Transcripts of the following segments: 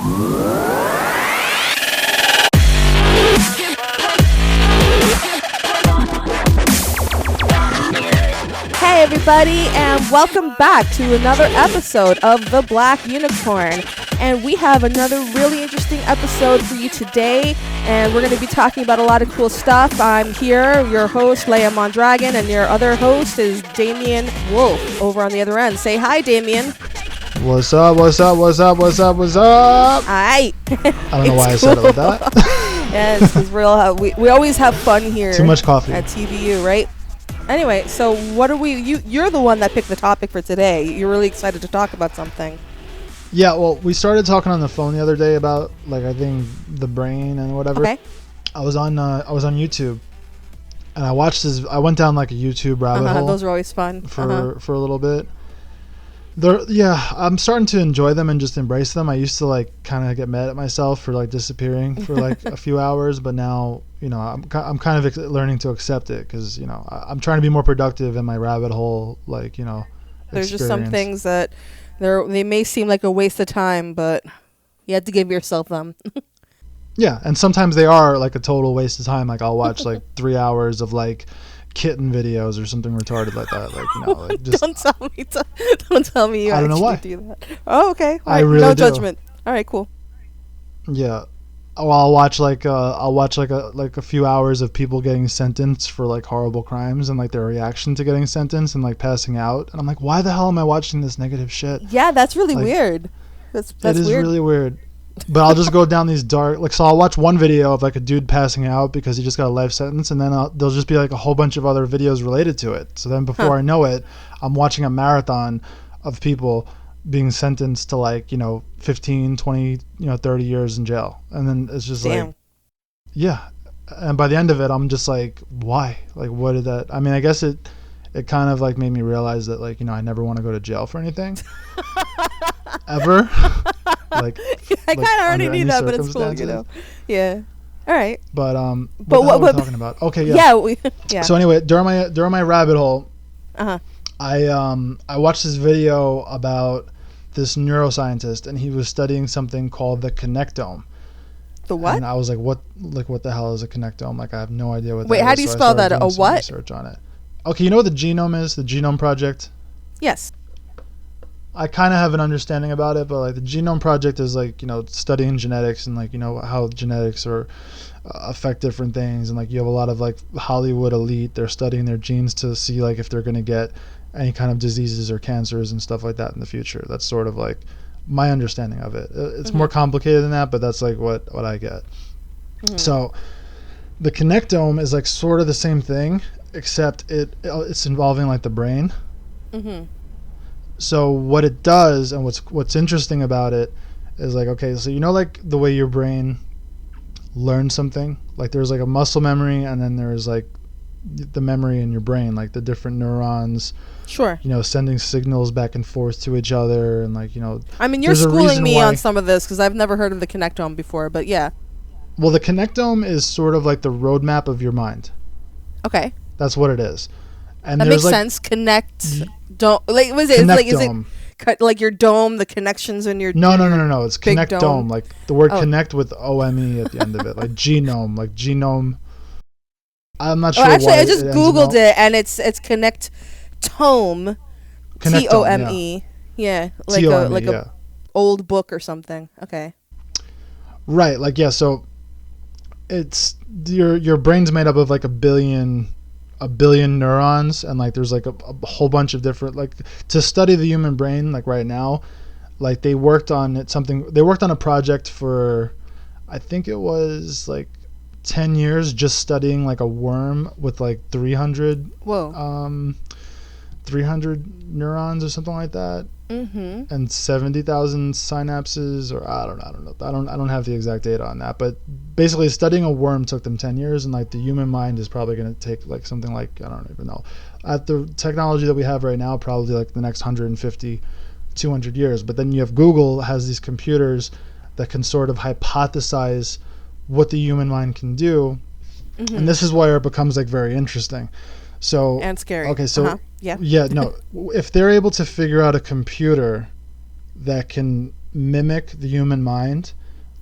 Hey everybody, and welcome back to another episode of The Black Unicorn. And we have another really interesting episode for you today, and we're going to be talking about a lot of cool stuff. I'm here, your host, Leia Mondragon, and your other host is Damien Wolf over on the other end. Say hi, Damien. What's up, what's up, what's up, what's up, what's up? Hi. I don't know why I said it like that. Yeah, this is real. We always have fun here. Too much coffee. At TBU, right? Anyway, so what are we... You're the one that picked the topic for today. You're really excited to talk about something. Yeah, well, we started talking on the phone the other day about, like, I think the brain and whatever. Okay. I was on YouTube, and I watched this. I went down like a YouTube rabbit hole. Those are always fun. For a little bit. I'm starting to enjoy them and just embrace them. I used to like kind of get mad at myself for like disappearing for like a few hours, but now I'm kind of learning to accept it because I'm trying to be more productive in my rabbit hole. Like there's just some things that they may seem like a waste of time, but you have to give yourself them. Yeah, and sometimes they are like a total waste of time. Like I'll watch like 3 hours of like kitten videos or something retarded like that. Like just don't tell me you I don't know why. do that. Oh, okay. I really no do. Judgment. All right, cool. Yeah. Well, I'll watch like a few hours of people getting sentenced for like horrible crimes and like their reaction to getting sentenced and like passing out, and I'm like, why the hell am I watching this negative shit? Yeah, that's really weird. That's it is weird. Really weird. But I'll just go down these dark, so I'll watch one video of like a dude passing out because he just got a life sentence, and then there'll just be like a whole bunch of other videos related to it. So then before I know it, I'm watching a marathon of people being sentenced to like 15, 20, 30 years in jail, and then it's just like, yeah. And by the end of it, I'm just like, why? Like, what did that? I mean, I guess it kind of like made me realize that like I never want to go to jail for anything ever. Like, I kind of already knew that, but it's cool, Yeah. All right. But what are we talking about? Okay, yeah. Yeah. So anyway, during my rabbit hole, I watched this video about this neuroscientist, and he was studying something called the Connectome. The what? And I was like, what the hell is a connectome? Like, I have no idea what that is. Wait, how do you spell that? A what? Research on it. Okay, you know what the genome is? The Genome Project? Yes. I kind of have an understanding about it, but like the Genome Project is like, studying genetics and like, how genetics affect different things. And like you have a lot of like Hollywood elite, they're studying their genes to see like if they're going to get any kind of diseases or cancers and stuff like that in the future. That's sort of like my understanding of it. It's more complicated than that, but that's like what I get. So the Connectome is like sort of the same thing, except it's involving like the brain. So what it does, and what's interesting about it, is like, okay, so like the way your brain learns something, like there's like a muscle memory, and then there's like the memory in your brain, like the different neurons. Sure. Sending signals back and forth to each other, and like I mean, you're schooling me on some of this because I've never heard of the Connectome before, but yeah. Well, the Connectome is sort of like the roadmap of your mind. Okay. That's what it is. And that makes sense. Don't like was it like is it like your dome, the connections in your No, it's Connectome, like the word connect with OME at the end of it, like genome, like genome. I'm not sure. Actually, I just googled it and it's Connectome, TOME. Yeah, like a old book or something. Okay. Right, like so it's your brain's made up of like a billion neurons, and like there's like a whole bunch of different, like to study the human brain, like right now, like they worked on a project for I think it was like 10 years just studying like a worm with like 300 neurons or something like that. And 70,000 synapses, or I don't know. I don't have the exact data on that, but basically studying a worm took them 10 years, and like the human mind is probably going to take like something like, I don't even know, at the technology that we have right now, probably like the next 150, 200 years. But then you have Google has these computers that can sort of hypothesize what the human mind can do, and this is where it becomes like very interesting. So and scary. Okay, so if they're able to figure out a computer that can mimic the human mind,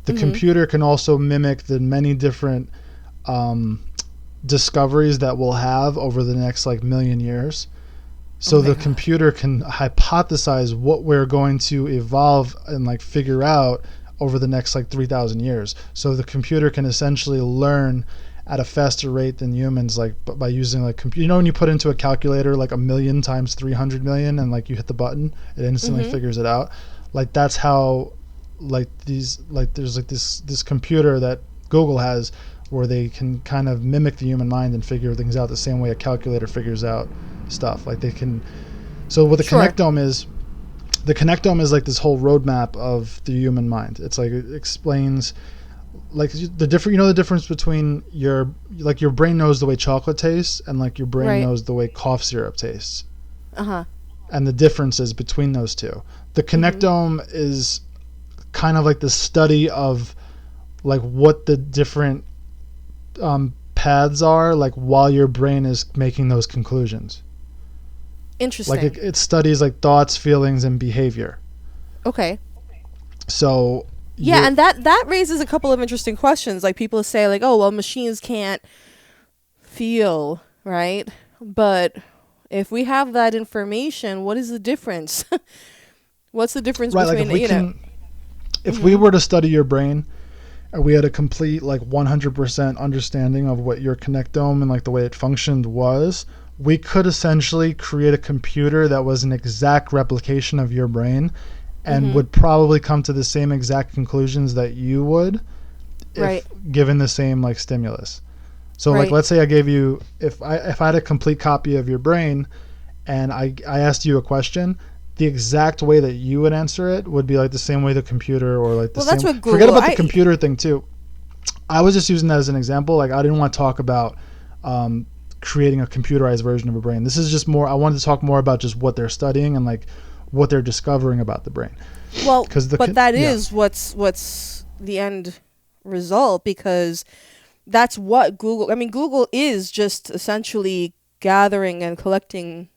the Mm-hmm. computer can also mimic the many different discoveries that we'll have over the next like million years. So Oh my the God. computer can hypothesize what we're going to evolve and like figure out over the next like 3,000 years. So the computer can essentially learn at a faster rate than humans, like by using like you know when you put into a calculator like a million times 300 million and like you hit the button, it instantly Mm-hmm. figures it out. Like that's how like these like there's like this computer that Google has where they can kind of mimic the human mind and figure things out the same way a calculator figures out stuff. Like they can. So what Sure. the Connectome is like this whole roadmap of the human mind. It's like it explains like the different, you know, the difference between your brain knows the way chocolate tastes and like your brain Right. knows the way cough syrup tastes, Uh-huh. and the differences between those two. The Mm-hmm. Connectome is kind of like the study of like what the different paths are like while your brain is making those conclusions. Like Interesting. it studies like thoughts, feelings, and behavior. Okay. So Yeah, you're and that raises a couple of interesting questions. Like people say like, "Oh, well, machines can't feel," right? But if we have that information, what is the difference? What's the difference right. Like between, you know? if we Mhm. were to study your brain, and we had a complete like 100% understanding of what your connectome and like the way it functioned was, we could essentially create a computer that was an exact replication of your brain and Mhm. would probably come to the same exact conclusions that you would Right. if given the same like stimulus. So like Right. let's say I gave you if I had a complete copy of your brain and I asked you a question, the exact way that you would answer it would be like the same way the computer or like the Well, that's same. what Forget Google. about the I computer thing too. I was just using that as an example. Like I didn't want to talk about um, creating a computerized version of a brain. This is just more. I wanted to talk more about just what they're studying and like what they're discovering about the brain. Well, Because but that yeah, is what's the end result, because that's what Google. I mean, Google is just essentially gathering and collecting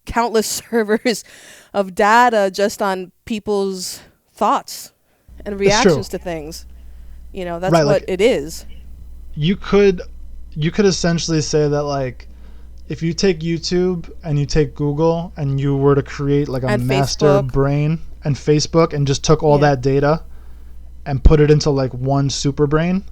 countless servers of data just on people's thoughts and it's true. reactions to things. You know, that's Right. what Like it is. you could you could essentially say that like if you take YouTube and you take Google and you were to create like a And master Facebook. brain and Facebook and just took all Yeah. that data and put it into like one super brain,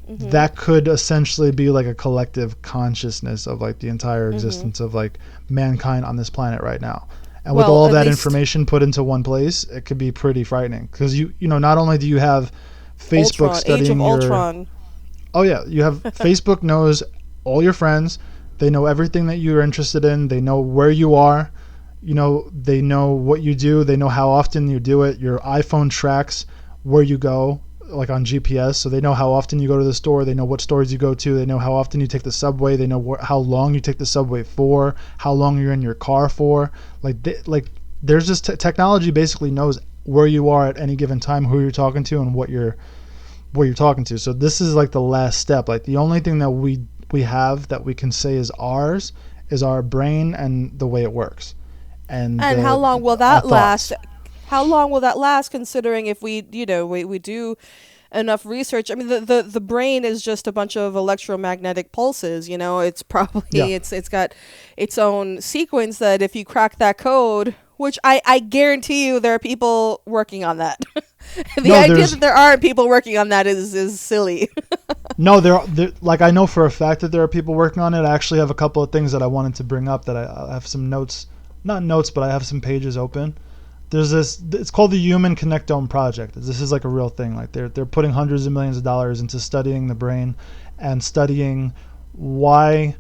Mhm. that could essentially be like a collective consciousness of like the entire Mhm. existence of like mankind on this planet right now. And with Well, all of at that least information put into one place, it could be pretty frightening because you know not only do you have Facebook Ultron, Age of studying your. Ultron. Oh yeah, you have Facebook knows all your friends. They know everything that you're interested in. They know where you are. You know, they know what you do. They know how often you do it. Your iPhone tracks where you go, like on GPS, so they know how often you go to the store. They know what stores you go to. They know how often you take the subway. They know how long you take the subway for, how long you're in your car for. Like there's just technology basically knows where you are at any given time, who you're talking to, and what you're talking to. So this is like the last step. Like the only thing that we have that we can say is ours is our brain and the way it works and And how long will our that last? thoughts. How long will that last, considering if we, we do enough research? I mean, the brain is just a bunch of electromagnetic pulses, it's Yeah. probably it's got its own sequence that if you crack that code, which I guarantee you there are people working on that. The No, idea there's that there aren't people working on that is silly. no there like I know for a fact that there are people working on it. I actually have a couple of things that I wanted to bring up that I have some notes, not notes, but I have some pages open. There's this. It's called the Human Connectome Project. This is like a real thing. Like they're putting hundreds of millions of dollars into studying the brain and studying why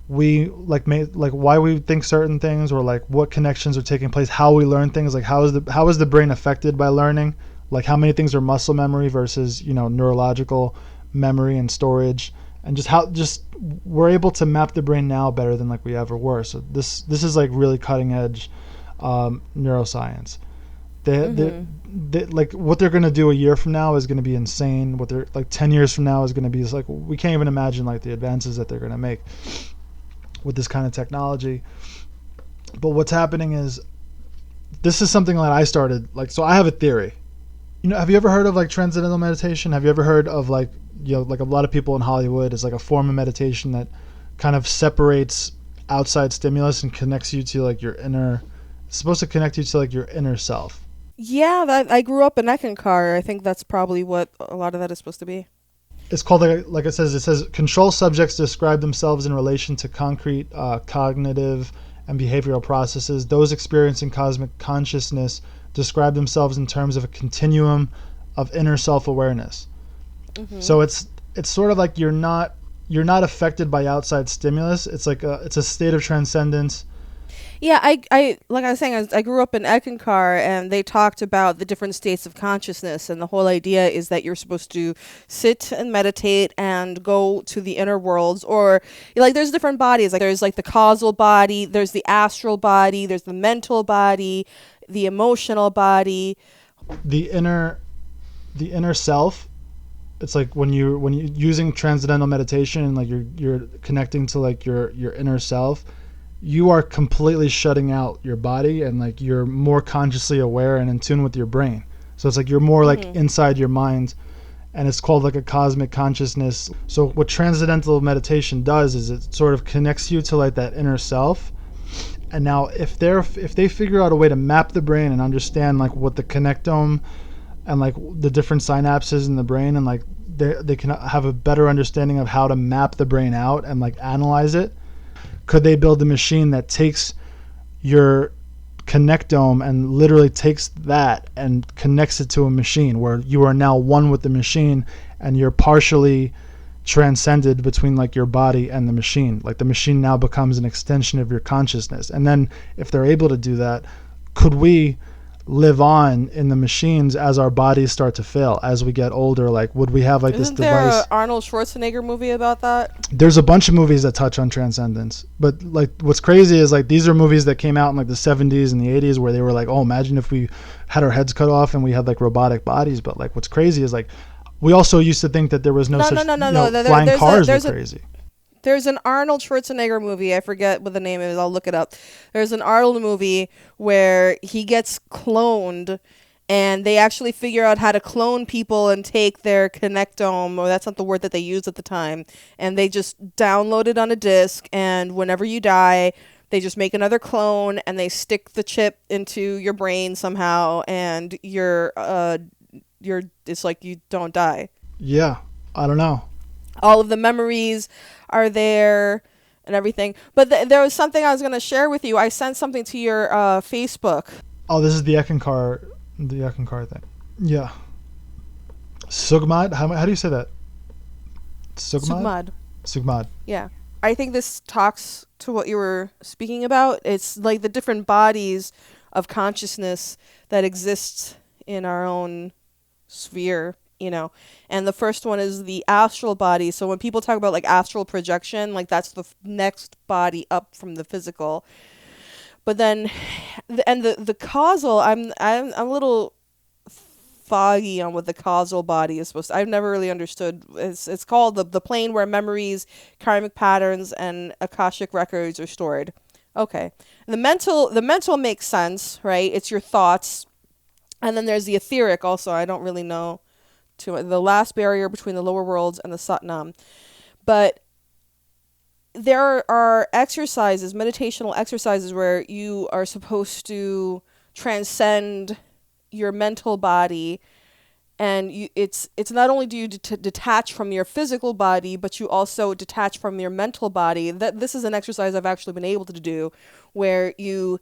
we like why we think certain things or like what connections are taking place, how we learn things, like how is the brain affected by learning, like how many things are muscle memory versus neurological memory and storage, and just we're able to map the brain now better than like we ever were. So this is like really cutting edge neuroscience. Mhm. They like what they're gonna do a year from now is gonna be insane. What they're like 10 years from now is gonna be like we can't even imagine like the advances that they're gonna make with this kind of technology. But what's happening is this is something that I started, like, so I have a theory. Have you ever heard of like transcendental meditation? Have you ever heard of like, like a lot of people in Hollywood, is like a form of meditation that kind of separates outside stimulus and connects you to like your inner, it's supposed to connect you to like your inner self. Yeah, I grew up in Eckankar. I think that's probably what a lot of that is supposed to be. It's called, like it says, control subjects describe themselves in relation to concrete cognitive and behavioral processes. Those experiencing cosmic consciousness describe themselves in terms of a continuum of inner self-awareness. Mm-hmm. So it's sort of like you're not affected by outside stimulus. It's like it's a state of transcendence. Yeah, I like I was saying, I grew up in Eckankar, and they talked about the different states of consciousness, and the whole idea is that you're supposed to sit and meditate and go to the inner worlds, or like there's different bodies. Like there's like the causal body, there's the astral body, there's the mental body, the emotional body, the inner self. It's like when you using transcendental meditation and like you're connecting to like your inner self, you are completely shutting out your body, and like you're more consciously aware and in tune with your brain. So it's like you're more like inside your mind, and it's called like a cosmic consciousness. So what transcendental meditation does is it sort of connects you to like that inner self. And now if they figure out a way to map the brain and understand like what the connectome and like the different synapses in the brain, and like they can have a better understanding of how to map the brain out and like analyze it, could they build a machine that takes your connectome and literally takes that and connects it to a machine where you are now one with the machine, and you're partially transcended between like your body and the machine? Like the machine now becomes an extension of your consciousness. And then if they're able to do that, could we live on in the machines as our bodies start to fail as we get older? Like, would we have like Isn't this device? there an Arnold Schwarzenegger movie about that? There's a bunch of movies that touch on transcendence, but like what's crazy is like these are movies that came out in like the 70s and the 80s where they were like, oh, imagine if we had our heads cut off and we had like robotic bodies. But like what's crazy is like we also used to think that there was no flying cars were crazy. There's an Arnold Schwarzenegger movie. I forget what the name is. I'll look it up. There's an Arnold movie where he gets cloned, and they actually figure out how to clone people and take their connectome, or that's not the word that they used at the time, and they just download it on a disc, and whenever you die, they just make another clone, and they stick the chip into your brain somehow, and you're it's like you don't die. Yeah, I don't know. All of the memories are there and everything. But there was something I was going to share with you. I sent something to your Facebook. Oh, this is the Eckankar thing. Yeah. Sugmad? How do you say that? Sugmad. Yeah. I think this talks to what you were speaking about. It's like the different bodies of consciousness that exists in our own sphere, and the first one is the astral body. So when people talk about like astral projection, like that's the next body up from the physical. But then the causal, I'm a little foggy on what the causal body is supposed to. I've never really understood. It's called the plane where memories, karmic patterns, and akashic records are stored. Okay. The mental makes sense, right? It's your thoughts. And then there's the etheric also. I don't really know the last barrier between the lower worlds and the Satnam. But there are exercises, meditational exercises, where you are supposed to transcend your mental body, and it's not only do you detach from your physical body, but you also detach from your mental body. This is an exercise I've actually been able to do, where you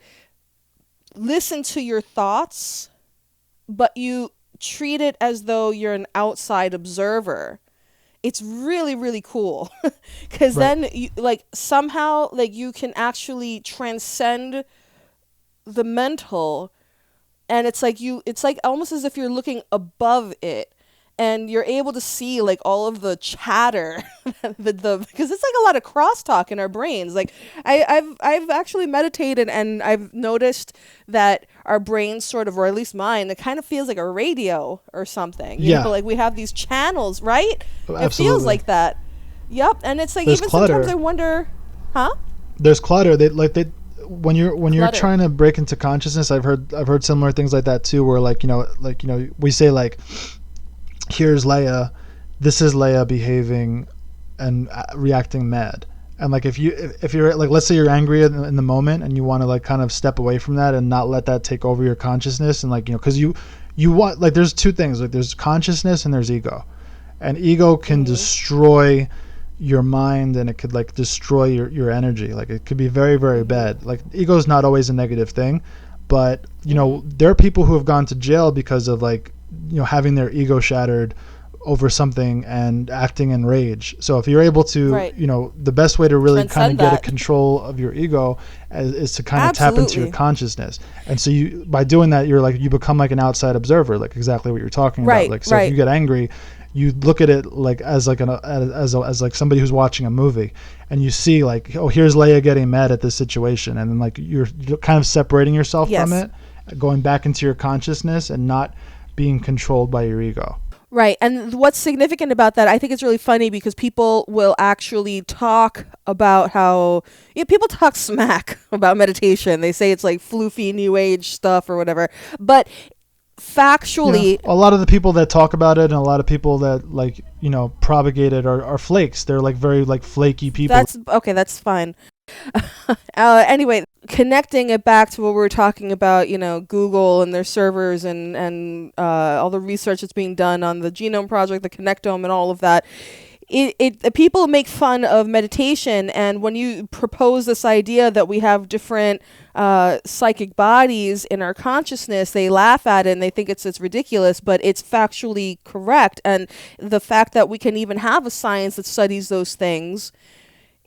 listen to your thoughts, but you treat it as though you're an outside observer. It's really, really cool. Because then you, like, somehow, like, you can actually transcend the mental, and it's like almost as if you're looking above it, and you're able to see like all of the chatter, because it's like a lot of crosstalk in our brains. Like I've actually meditated, and I've noticed that our brains sort of, or at least mine, it kind of feels like a radio or something. You know, like we have these channels, right? Absolutely. It feels like that. Yep. And it's like, there's even clutter. Sometimes I wonder, huh? There's clutter. when you're Clutter. trying to break into consciousness, I've heard similar things like that too, where like we say like, here's Leia, this is Leia behaving and reacting mad. And like if you're like, let's say you're angry in the moment and you want to like kind of step away from that and not let that take over your consciousness, and like, because you want, like, there's two things, like there's consciousness and there's ego, and ego can destroy your mind, and it could like destroy your energy. Like it could be very, very bad. Like ego is not always a negative thing, but there are people who have gone to jail because of like having their ego shattered over something and acting in rage. So if you're able to, the best way to really kind of get a control of your ego is to kind of tap into your consciousness. And so by doing that, you become like an outside observer, like exactly what you're talking about. Like, so if you get angry, you look at it like as like as like somebody who's watching a movie, and you see like, oh, here's Leia getting mad at this situation, and then like you're kind of separating yourself from it, going back into your consciousness and not being controlled by your ego. Right. And what's significant about that, I think it's really funny because people will actually talk about how, people talk smack about meditation. They say it's like floofy new age stuff or whatever. But factually, a lot of the people that talk about it and a lot of people that like, propagate it are flakes. They're like very like flaky people. That's fine. Anyway, connecting it back to what we were talking about, Google and their servers and all the research that's being done on the Genome Project, the Connectome, and all of that. People make fun of meditation, and when you propose this idea that we have different psychic bodies in our consciousness, they laugh at it and they think it's ridiculous, but it's factually correct. And the fact that we can even have a science that studies those things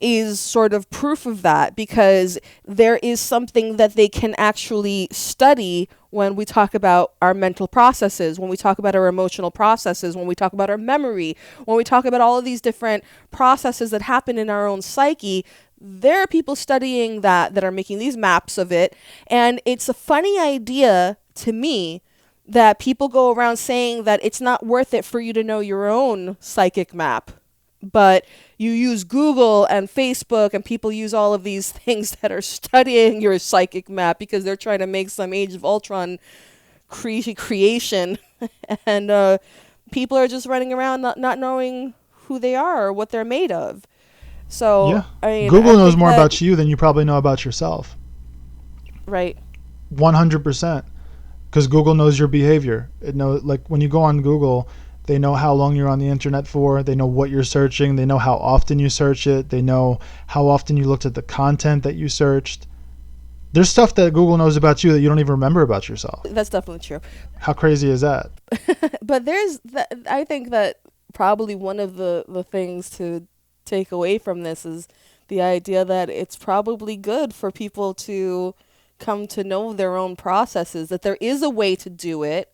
is sort of proof of that, because there is something that they can actually study when we talk about our mental processes, when we talk about our emotional processes, when we talk about our memory, when we talk about all of these different processes that happen in our own psyche. There are people studying that are making these maps of it. And it's a funny idea to me that people go around saying that it's not worth it for you to know your own psychic map. But you use Google and Facebook, and people use all of these things that are studying your psychic map because they're trying to make some Age of Ultron creation. And people are just running around not knowing who they are or what they're made of. So Google knows more about you than you probably know about yourself. Right. 100%. Because Google knows your behavior. It knows, like when you go on Google, they know how long you're on the internet for. They know what you're searching. They know how often you search it. They know how often you looked at the content that you searched. There's stuff that Google knows about you that you don't even remember about yourself. That's definitely true. How crazy is that? But I think that probably one of the things to take away from this is the idea that it's probably good for people to come to know their own processes, that there is a way to do it.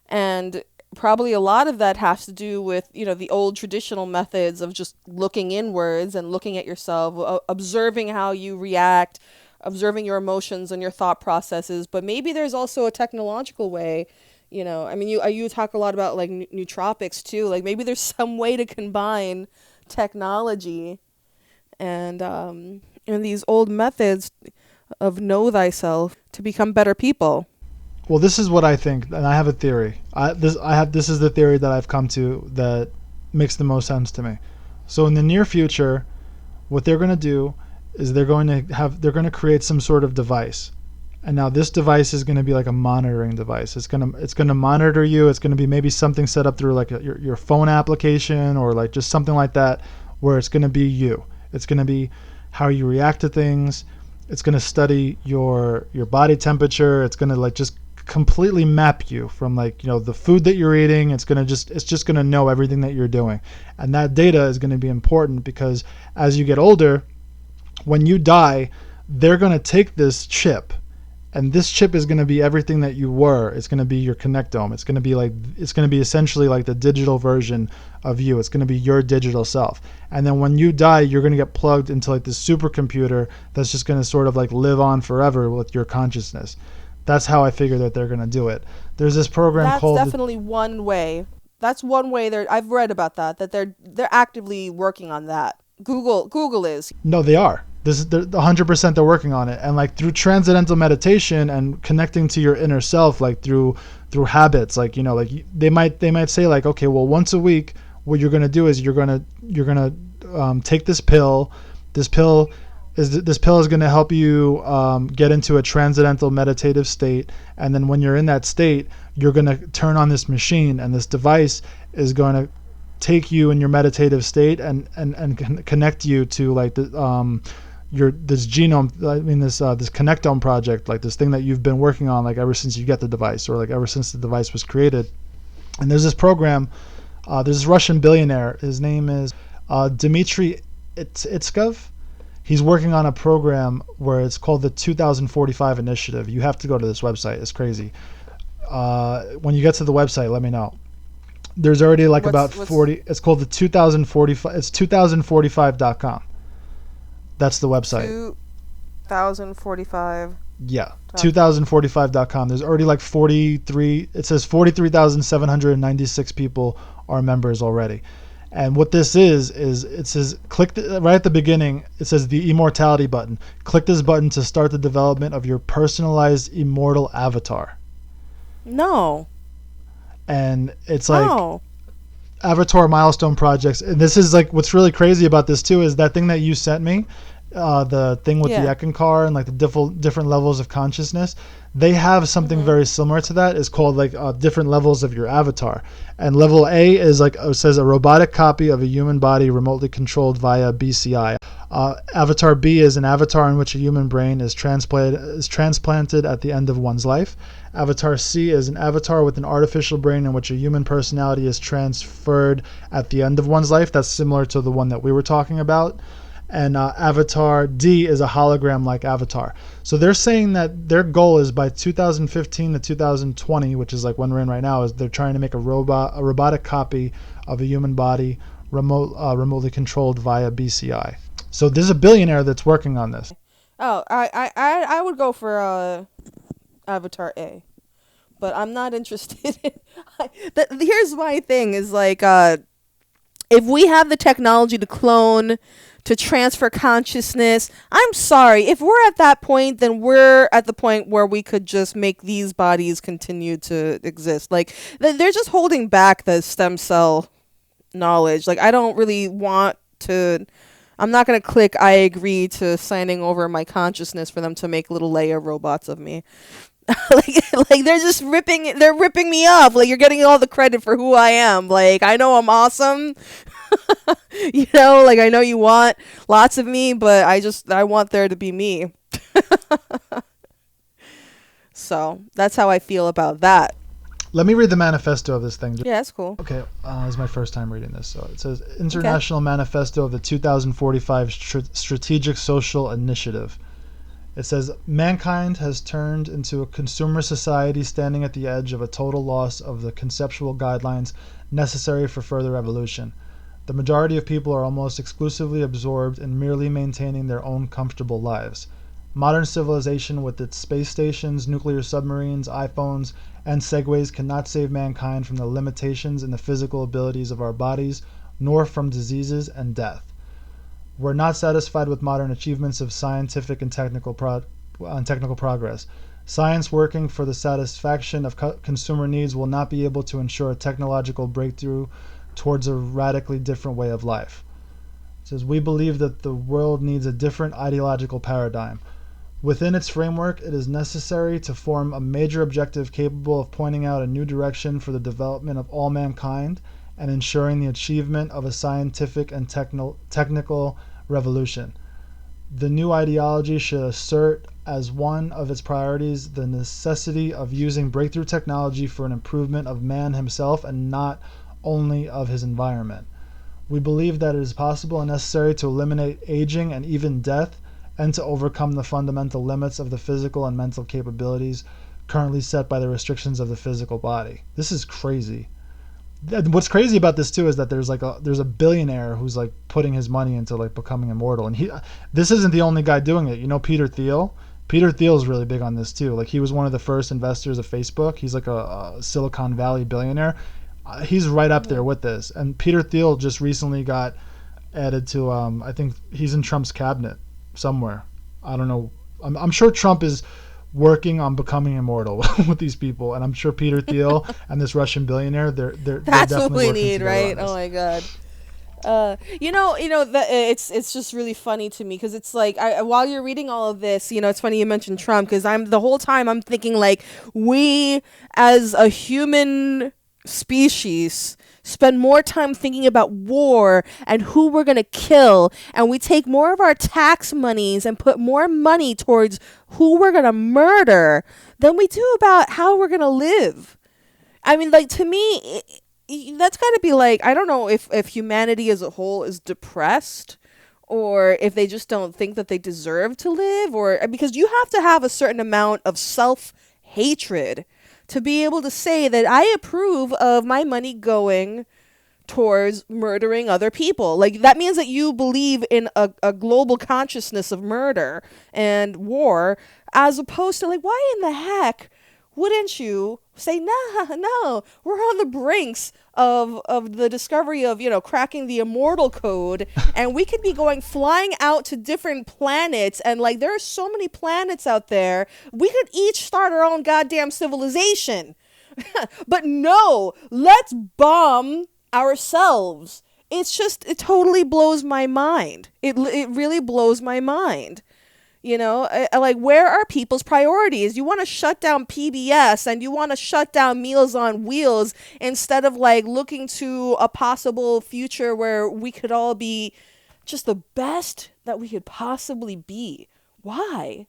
And probably a lot of that has to do with, the old traditional methods of just looking inwards and looking at yourself, observing how you react, observing your emotions and your thought processes. But maybe there's also a technological way, you talk a lot about like nootropics too. Like maybe there's some way to combine technology and these old methods of know thyself to become better people. Well, this is what I think, and I have a theory. This is the theory that I've come to that makes the most sense to me. So in the near future, what they're going to do is they're going to create some sort of device. And now this device is going to be like a monitoring device. It's going to monitor you. It's going to be maybe something set up through like your phone application or like just something like that, where it's going to be you. It's going to be how you react to things. It's going to study your body temperature. It's going to like just completely map you from like, the food that you're eating. It's just going to know everything that you're doing. And that data is going to be important because as you get older, when you die, they're going to take this chip, and this chip is going to be everything that you were. It's going to be your connectome. It's going to be essentially like the digital version of you. It's going to be your digital self. And then when you die, you're going to get plugged into like this supercomputer that's just going to sort of like live on forever with your consciousness. That's how I figure that they're going to do it. There's this program called... That's definitely one way. That's one way. I've read about that they're actively working on that. Google is. No, they are. This is 100% they're working on it, and like through transcendental meditation and connecting to your inner self, like through habits, like, you know, like they might say like, okay, well, once a week, what you're gonna do is you're gonna take this pill. This pill is going to help you get into a transcendental meditative state, and then when you're in that state, you're going to turn on this machine, and this device is going to take you in your meditative state and connect you to like the this genome, this Connectome project, like this thing that you've been working on like ever since you get the device, or like ever since the device was created. And there's this program, there's this Russian billionaire, his name is Dmitry Itskov. He's working on a program where it's called the 2045 Initiative. You have to go to this website. It's crazy. When you get to the website, let me know. There's already like about 40. It's called the 2045. It's 2045.com. That's the website. 2045. Yeah, 2045.com. There's already like 43. It says 43,796 people are members already. And what this is it says right at the beginning, it says the immortality button. Click this button to start the development of your personalized immortal avatar. No. And it's like avatar milestone projects. And this is like, what's really crazy about this too is that thing that you sent me, the thing with the Ekankar and like the different levels of consciousness. They have something very similar to that. It's called like different levels of your avatar. And level A is like, it says a robotic copy of a human body remotely controlled via BCI. Avatar B is an avatar in which a human brain is transplanted at the end of one's life. Avatar C is an avatar with an artificial brain in which a human personality is transferred at the end of one's life. That's similar to the one that we were talking about. And Avatar D is a hologram-like avatar. So they're saying that their goal is by 2015 to 2020, which is like when we're in right now, is they're trying to make a robotic copy of a human body remotely controlled via BCI. So there's a billionaire that's working on this. Oh, I would go for Avatar A, but I'm not interested in. Here's my thing: is like if we have the technology to clone, to transfer consciousness, I'm sorry. If we're at that point, then we're at the point where we could just make these bodies continue to exist. Like, they're just holding back the stem cell knowledge. Like, I don't really want to... I'm not going to click I agree to signing over my consciousness for them to make little Leia robots of me. like they're just ripping me off. Like, you're getting all the credit for who I am. Like, I know I'm awesome. You know, like, I know you want lots of me, but I want there to be me. So that's how I feel about that. Let me read the manifesto of this thing. Yeah, that's cool. Okay, this is my first time reading this. So it says International Manifesto of the 2045 Strategic Social Initiative. It says, mankind has turned into a consumer society standing at the edge of a total loss of the conceptual guidelines necessary for further evolution. The majority of people are almost exclusively absorbed in merely maintaining their own comfortable lives. Modern civilization with its space stations, nuclear submarines, iPhones, and segways cannot save mankind from the limitations in the physical abilities of our bodies, nor from diseases and death. We're not satisfied with modern achievements of scientific and technical progress. Science working for the satisfaction of consumer needs will not be able to ensure a technological breakthrough towards a radically different way of life. It says, we believe that the world needs a different ideological paradigm. Within its framework, it is necessary to form a major objective capable of pointing out a new direction for the development of all mankind and ensuring the achievement of a scientific and technical revolution. The new ideology should assert as one of its priorities the necessity of using breakthrough technology for an improvement of man himself and not only of his environment. We believe that it is possible and necessary to eliminate aging and even death and to overcome the fundamental limits of the physical and mental capabilities currently set by the restrictions of the physical body. This is crazy. What's crazy about this too is that there's a billionaire who's like putting his money into like becoming immortal, and this isn't the only guy doing it. You know, Peter Thiel is really big on this too. Like, he was one of the first investors of Facebook. He's like a Silicon Valley billionaire. He's right up there with this. And Peter Thiel just recently got added to I think he's in Trump's cabinet. somewhere. I don't know. I'm sure Trump is working on becoming immortal with these people, and I'm sure Peter Thiel and this Russian billionaire, they're That's definitely what we working need, together right? on this. Oh my god. It's just really funny to me because it's like while you're reading all of this, it's funny you mentioned Trump because the whole time I'm thinking like we as a human species spend more time thinking about war and who we're going to kill, and we take more of our tax monies and put more money towards who we're going to murder than we do about how we're going to live. I mean, like, to me, that's got to be like, I don't know if humanity as a whole is depressed or if they just don't think that they deserve to live, or because you have to have a certain amount of self-hatred to be able to say that I approve of my money going towards murdering other people. Like, that means that you believe in a global consciousness of murder and war, as opposed to like, why in the heck wouldn't you say, no, we're on the brinks of the discovery of, cracking the immortal code, and we could be flying out to different planets, and like there are so many planets out there, we could each start our own goddamn civilization. But no, let's bomb ourselves. It totally blows my mind. It really blows my mind. Like, where are people's priorities? You want to shut down PBS and you want to shut down Meals on Wheels instead of like looking to a possible future where we could all be just the best that we could possibly be. Why?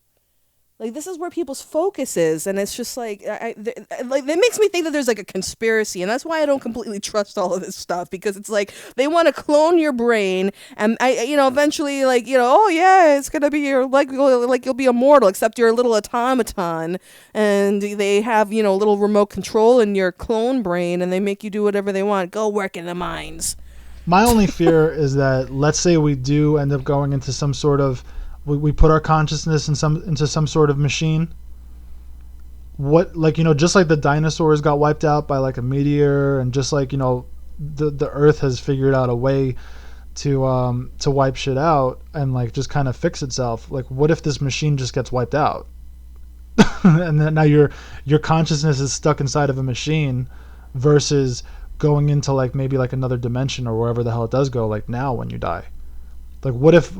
Like, this is where people's focus is, and it's just like, that makes me think that there's like a conspiracy, and that's why I don't completely trust all of this stuff, because it's like they want to clone your brain, and eventually, like, oh yeah, it's gonna be like you'll be immortal, except you're a little automaton, and they have little remote control in your clone brain, and they make you do whatever they want. Go work in the mines. My only fear is that, let's say we do end up going into some sort of, we put our consciousness into some sort of machine. What, like, just like the dinosaurs got wiped out by like a meteor, and just like, the Earth has figured out a way to wipe shit out and like just kind of fix itself. Like, what if this machine just gets wiped out? And then now your consciousness is stuck inside of a machine versus going into like maybe like another dimension or wherever the hell it does go, like now when you die. Like, what if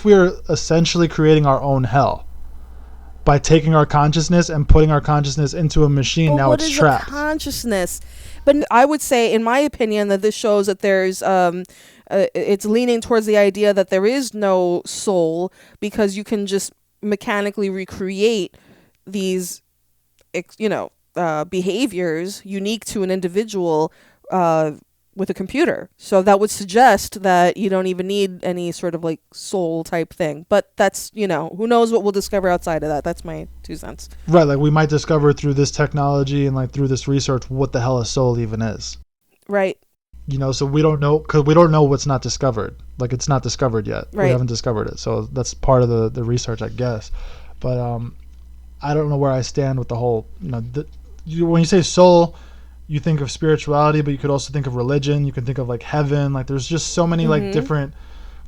we are essentially creating our own hell by taking our consciousness and putting our consciousness into a machine? But now it's trapped. What is a consciousness? But I would say, in my opinion, that this shows that there's it's leaning towards the idea that there is no soul, because you can just mechanically recreate these behaviors unique to an individual with a computer. So that would suggest that you don't even need any sort of like soul type thing. But that's, who knows what we'll discover outside of that. That's my 2 cents. Right, like we might discover through this technology and like through this research what the hell a soul even is. Right. So we don't know, because we don't know what's not discovered. Like, it's not discovered yet. Right. We haven't discovered it. So that's part of the research, I guess. But I don't know where I stand with the whole, when you say soul, you think of spirituality, but you could also think of religion. You can think of like heaven. Like, there's just so many like different.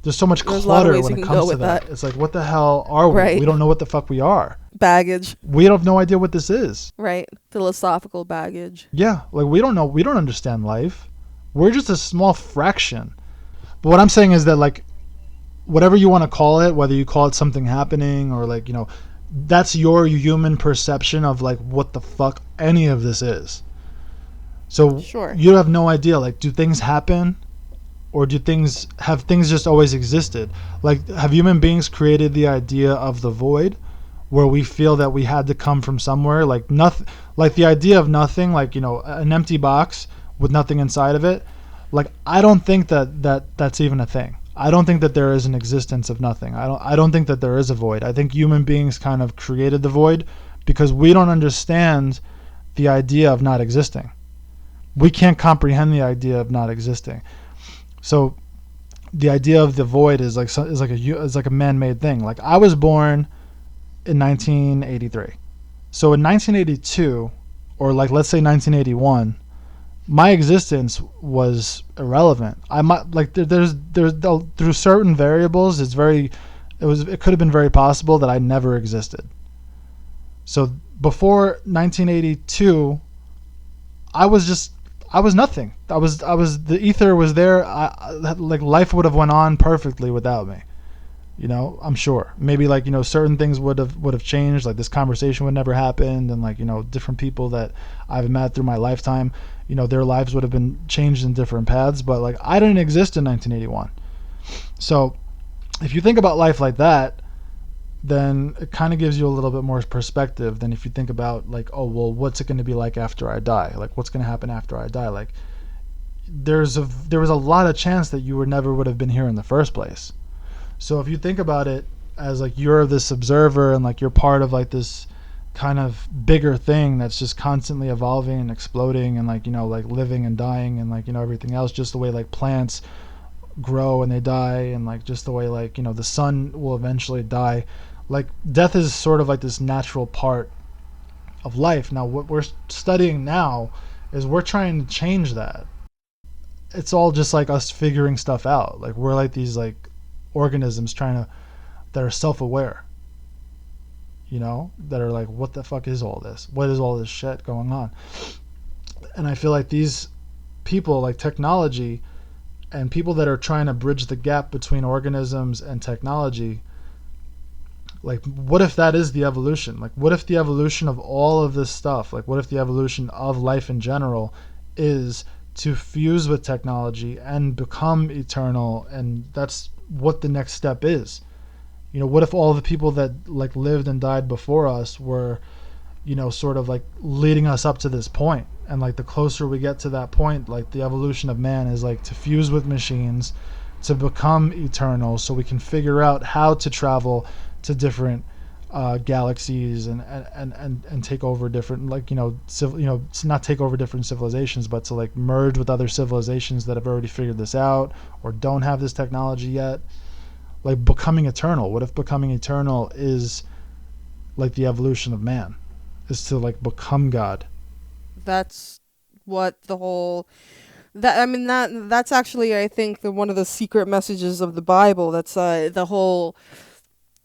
There's so much clutter when it comes to that. It's like, what the hell are we? Right. We don't know what the fuck we are. Baggage. We have no idea what this is. Right. Philosophical baggage. Yeah, like we don't know. We don't understand life. We're just a small fraction. But what I'm saying is that, like, whatever you want to call it, whether you call it something happening or like, that's your human perception of like what the fuck any of this is. So sure. You have no idea, like, do things happen, or have things just always existed? Like, have human beings created the idea of the void, where we feel that we had to come from somewhere, like nothing, like the idea of nothing, like, an empty box with nothing inside of it? Like, I don't think that's even a thing. I don't think that there is an existence of nothing. I don't think that there is a void. I think human beings kind of created the void because we don't understand the idea of not existing. We can't comprehend the idea of not existing. So the idea of the void is like a man-made thing. Like, I was born in 1983. So in 1982, or like let's say 1981, my existence was irrelevant. I might like there's through certain variables. It could have been very possible that I never existed. So before 1982, I was nothing. The ether was there. Like life would have went on perfectly without me. I'm sure maybe certain things would have changed. Like this conversation would never happened, and different people that I've met through my lifetime, their lives would have been changed in different paths. But I didn't exist in 1981. So if you think about life like that, then it kind of gives you a little bit more perspective than if you think about oh well, what's it going to be like after I die? What's going to happen after I die? There was a lot of chance that you never would have been here in the first place. So if you think about it as you're this observer and you're part of this kind of bigger thing that's just constantly evolving and exploding and living and dying and everything else, just the way plants grow and they die, and just the way the sun will eventually die. Death is sort of this natural part of life. Now what we're studying now is we're trying to change that. It's all just us figuring stuff out. We're these organisms that are self-aware, that are what the fuck is all this? What is all this shit going on? And I feel these people, technology, and people that are trying to bridge the gap between organisms and technology, what if that is the evolution? What if the evolution of all of this stuff, what if the evolution of life in general is to fuse with technology and become eternal? And that's what the next step is. What if all the people that lived and died before us were sort of leading us up to this point, and the closer we get to that point, the evolution of man is to fuse with machines to become eternal, so we can figure out how to travel to different galaxies and take over different not take over different civilizations, but to merge with other civilizations that have already figured this out or don't have this technology yet. Becoming eternal. What if becoming eternal is the evolution of man, is to become God? That's what the whole that's actually, I think, one of the secret messages of the Bible. That's the whole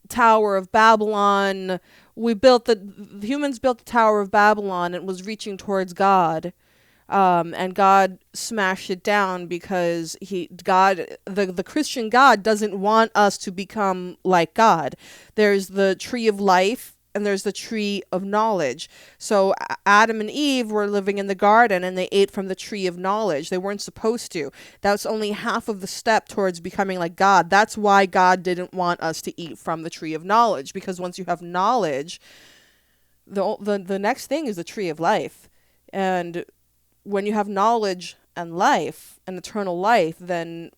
Tower of Babylon. The humans built the Tower of Babylon, and it was reaching towards God, and God smashed it down because the Christian God doesn't want us to become like God. There's the tree of life and there's the tree of knowledge. So Adam and Eve were living in the garden and they ate from the tree of knowledge. They weren't supposed to. That's only half of the step towards becoming like God. That's why God didn't want us to eat from the tree of knowledge, because once you have knowledge, the next thing is the tree of life. And when you have knowledge and life and eternal life, then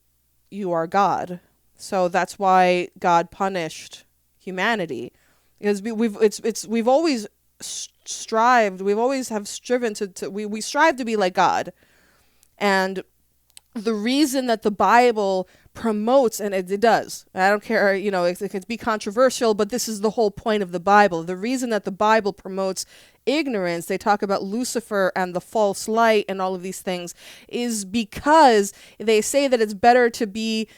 you are God. So that's why God punished humanity, because we've always strived. We've always have striven we strive to be like God. And the reason that the Bible promotes, and it does, I don't care, it could be controversial, but this is the whole point of the Bible. The reason that the Bible promotes ignorance, they talk about Lucifer and the false light and all of these things, is because they say that it's better to be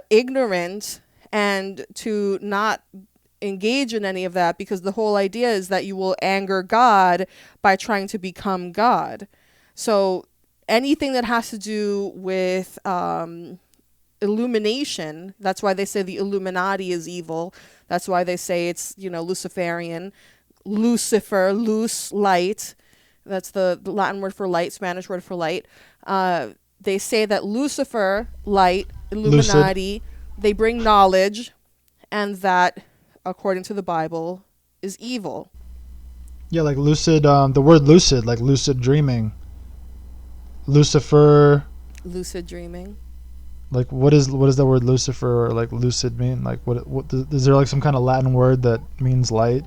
ignorant and to not engage in any of that, because the whole idea is that you will anger God by trying to become God. So anything that has to do with illumination, that's why they say the Illuminati is evil. That's why they say it's, Luciferian. Lucifer, loose, light. That's the Latin word for light, Spanish word for light. They say that Lucifer, light, Illuminati, lucid, they bring knowledge, and that, according to the Bible, is evil. Yeah, lucid, the word lucid, lucid dreaming. Lucifer. Lucid dreaming. What is the word Lucifer or lucid mean? What is there some kind of Latin word that means light?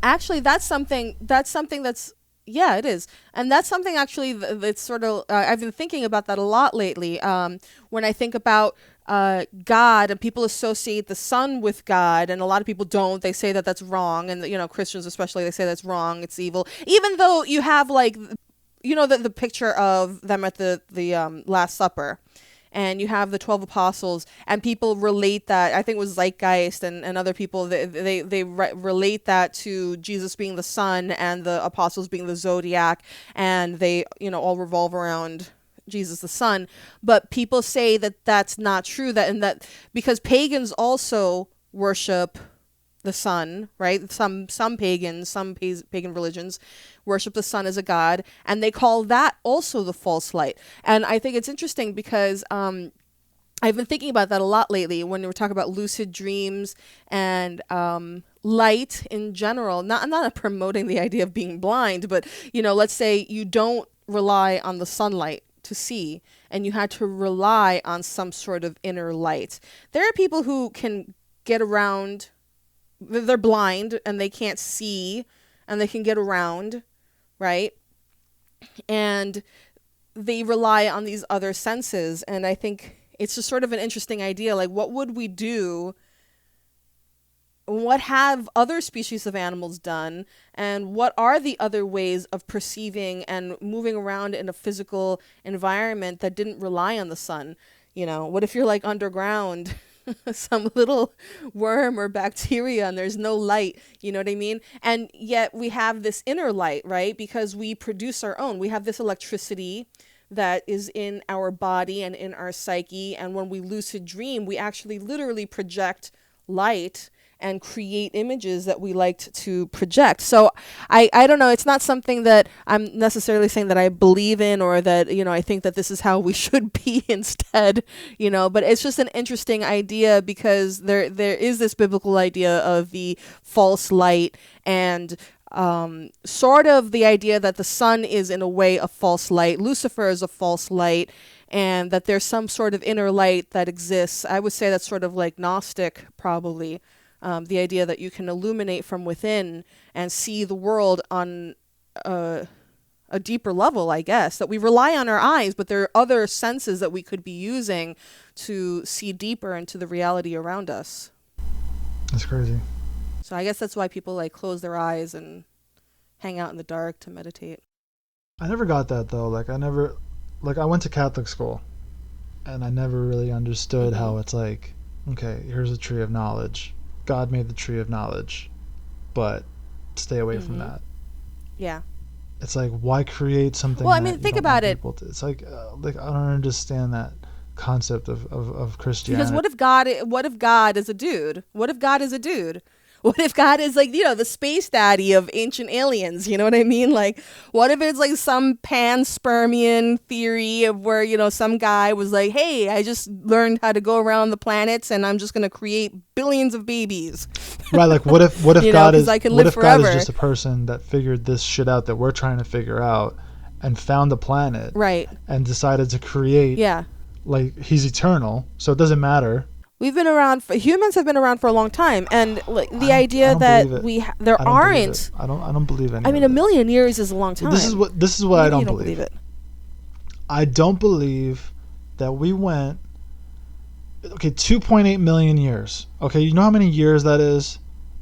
Actually, that's something that's, yeah, it is. And that's something actually that's sort of, I've been thinking about that a lot lately. When I think about God, and people associate the sun with God, and a lot of people don't. They say that that's wrong. And, Christians especially, they say that's wrong. It's evil. Even though you have you know, the picture of them at the Last Supper, and you have the 12 apostles, and people relate that. I think it was Zeitgeist and other people, they relate that to Jesus being the sun and the apostles being the zodiac, and they, you know, all revolve around Jesus the sun. But people say that that's not true, that because pagans also worship the sun, right? Some pagans, pagan religions worship the sun as a god, and they call that also the false light. And I think it's interesting because I've been thinking about that a lot lately when we're talking about lucid dreams and light in general. I'm not promoting the idea of being blind, but, you know, let's say you don't rely on the sunlight to see, and you had to rely on some sort of inner light. There are people who can get around. They're blind and they can't see, and they can get around, right? And they rely on these other senses. And I think it's just sort of an interesting idea. Like, what would we do? What have other species of animals done? And what are the other ways of perceiving and moving around in a physical environment that didn't rely on the sun? You know, what if you're like underground, some little worm or bacteria, and there's no light, you know what I mean? And yet we have this inner light, right? Because we produce our own. We have this electricity that is in our body and in our psyche. And when we lucid dream, we actually literally project light and create images that we liked to project. So I don't know, it's not something that I'm necessarily saying that I believe in, or that, you know, I think that this is how we should be instead, you know, but it's just an interesting idea, because there is this biblical idea of the false light, and sort of the idea that the sun is in a way a false light, Lucifer is a false light, and that there's some sort of inner light that exists. I would say that's sort of like Gnostic, probably. The idea that you can illuminate from within and see the world on a deeper level, I guess, that we rely on our eyes, but there are other senses that we could be using to see deeper into the reality around us. That's crazy. So I guess that's why people like close their eyes and hang out in the dark to meditate. I never got that though. I went to Catholic school, and I never really understood how it's like, okay, here's a tree of knowledge. God made the tree of knowledge, but stay away from that. Yeah. It's like, why create something? Well, I mean, think about it. It's like I don't understand that concept of Christianity. Because what if God is a dude? What if God is a dude? What if God is like, you know, the space daddy of ancient aliens? You know what I mean? Like, what if it's like some panspermian theory of where, you know, some guy was like, hey, I just learned how to go around the planets and I'm just going to create billions of babies. Right. Like, what if God is just a person that figured this shit out that we're trying to figure out and found the planet. Right. And decided to create. Yeah. Like, he's eternal, so it doesn't matter. Humans have been around for a long time, and like the idea that there aren't. I don't believe any. I mean, a million years is a long time. This is what I don't believe. It. I don't believe that we went. Okay, 2.8 million years. Okay, you know how many years that is?